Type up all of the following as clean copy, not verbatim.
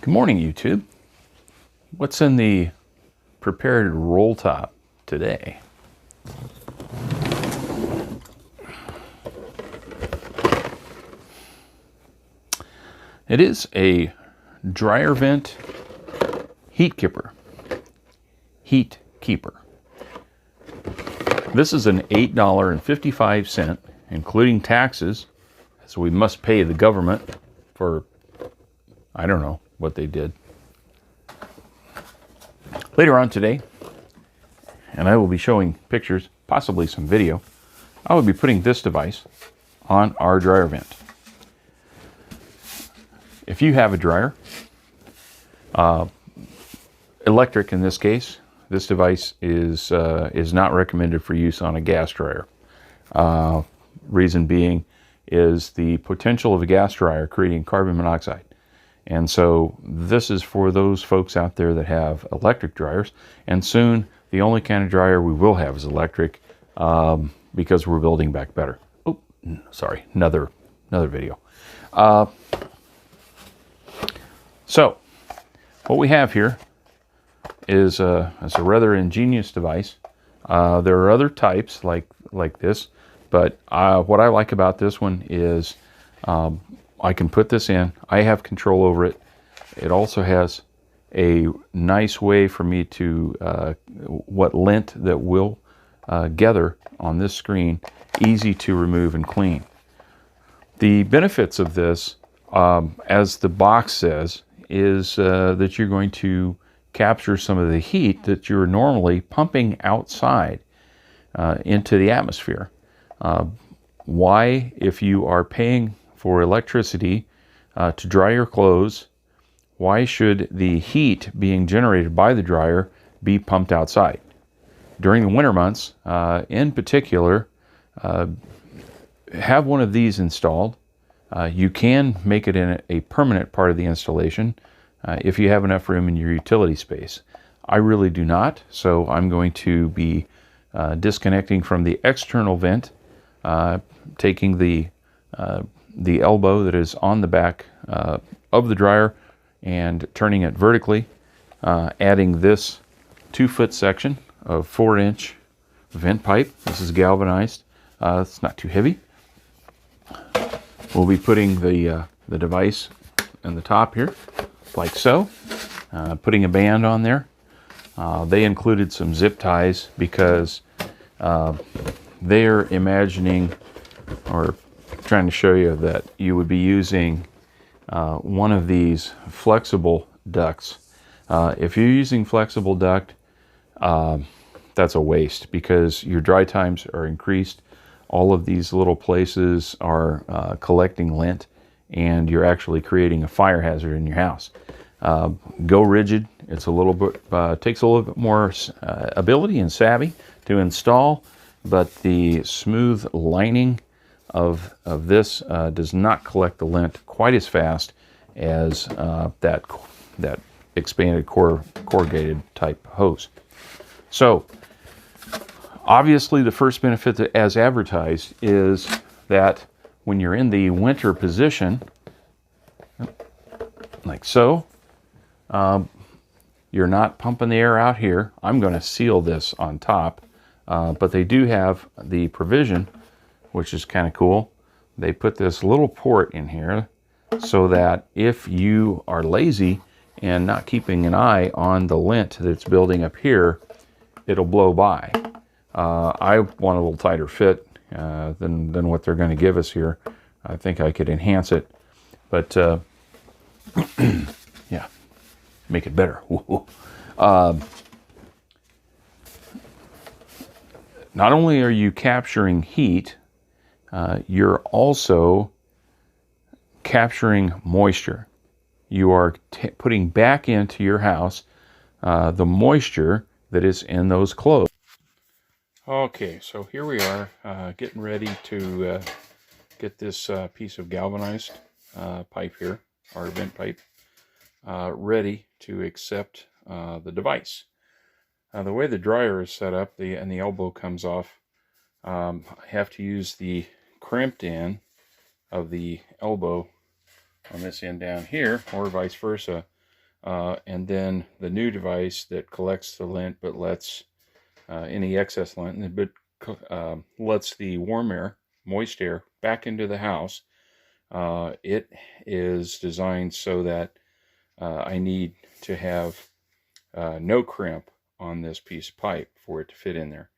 Good morning, YouTube. What's in the prepared roll top today? It is a dryer vent heat keeper. Heat keeper. This is an $8.55, including taxes, so we must pay the government for, I don't know what they did. Later on today, and I will be showing pictures, possibly some video, I will be putting this device on our dryer vent. If you have a dryer, electric in this case, this device is not recommended for use on a gas dryer. Reason being is the potential of a gas dryer creating carbon monoxide. And so this is for those folks out there that have electric dryers, and soon the only kind of dryer we will have is electric, because we're building back better. Oh, sorry, another video. So what we have here is a rather ingenious device. There are other types like this, but what I like about this one is I can put this in. I have control over it. It also has a nice way for me to what lint that will gather on this screen, easy to remove and clean. The benefits of this, as the box says, is that you're going to capture some of the heat that you're normally pumping outside into the atmosphere. Why, if you are paying for electricity to dry your clothes, why should the heat being generated by the dryer be pumped outside? During the winter months, in particular, have one of these installed. You can make it in a permanent part of the installation if you have enough room in your utility space. I really do not, so I'm going to be disconnecting from the external vent, taking the elbow that is on the back of the dryer and turning it vertically, adding this 2-foot section of 4-inch vent pipe. This is galvanized. It's not too heavy. We'll be putting the device in the top here, like so, putting a band on there. They included some zip ties because they're imagining or trying to show you that you would be using one of these flexible ducts. If you're using flexible duct, that's a waste because your dry times are increased. All of these little places are collecting lint, and you're actually creating a fire hazard in your house. Go rigid. It's a little bit takes a little bit more ability and savvy to install, but the smooth lining of this does not collect the lint quite as fast as that expanded corrugated type hose. So obviously the first benefit as advertised is that when you're in the winter position, like so, you're not pumping the air out here. I'm going to seal this on top, but they do have the provision, which is kind of cool. They put this little port in here so that if you are lazy and not keeping an eye on the lint that's building up here, it'll blow by. I want a little tighter fit than what they're going to give us here. I think I could enhance it, but yeah, make it better. Not only are you capturing heat, you're also capturing moisture. You are putting back into your house the moisture that is in those clothes. Okay, so here we are getting ready to get this piece of galvanized pipe here, our vent pipe, ready to accept the device. The way the dryer is set up, and the elbow comes off, I have to use the crimped end of the elbow on this end down here, or vice versa, and then the new device that collects the lint but lets any excess lint, but lets the warm air, moist air, back into the house. It is designed so that I need to have no crimp on this piece of pipe for it to fit in there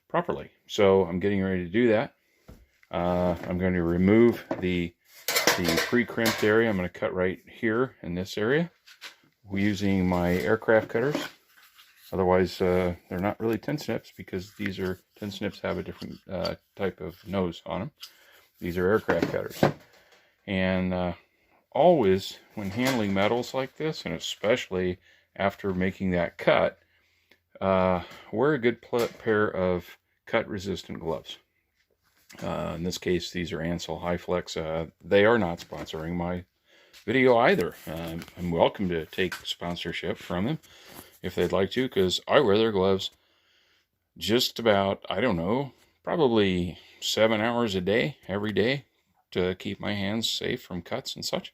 properly. So I'm getting ready to do that. I'm going to remove the pre-crimped area. I'm going to cut right here in this area using my aircraft cutters. Otherwise, they're not really tin snips, because these are tin snips have a different type of nose on them. These are aircraft cutters. And always, when handling metals like this, and especially after making that cut, wear a good pair of cut-resistant gloves. In this case, these are Ansell HyFlex. They are not sponsoring my video either. I'm welcome to take sponsorship from them if they'd like to, because I wear their gloves just about, I don't know, probably 7 hours a day, every day, to keep my hands safe from cuts and such.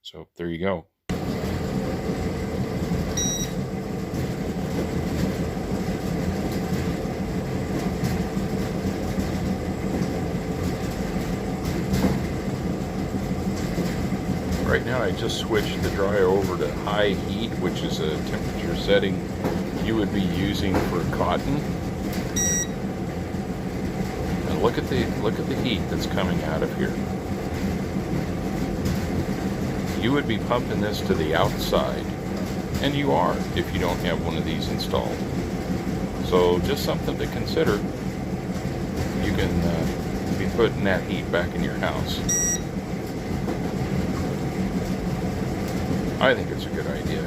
So there you go. Right now I just switched the dryer over to high heat, which is a temperature setting you would be using for cotton. And look at the heat that's coming out of here. You would be pumping this to the outside, and you are if you don't have one of these installed. So just something to consider. You can be putting that heat back in your house. I think it's a good idea.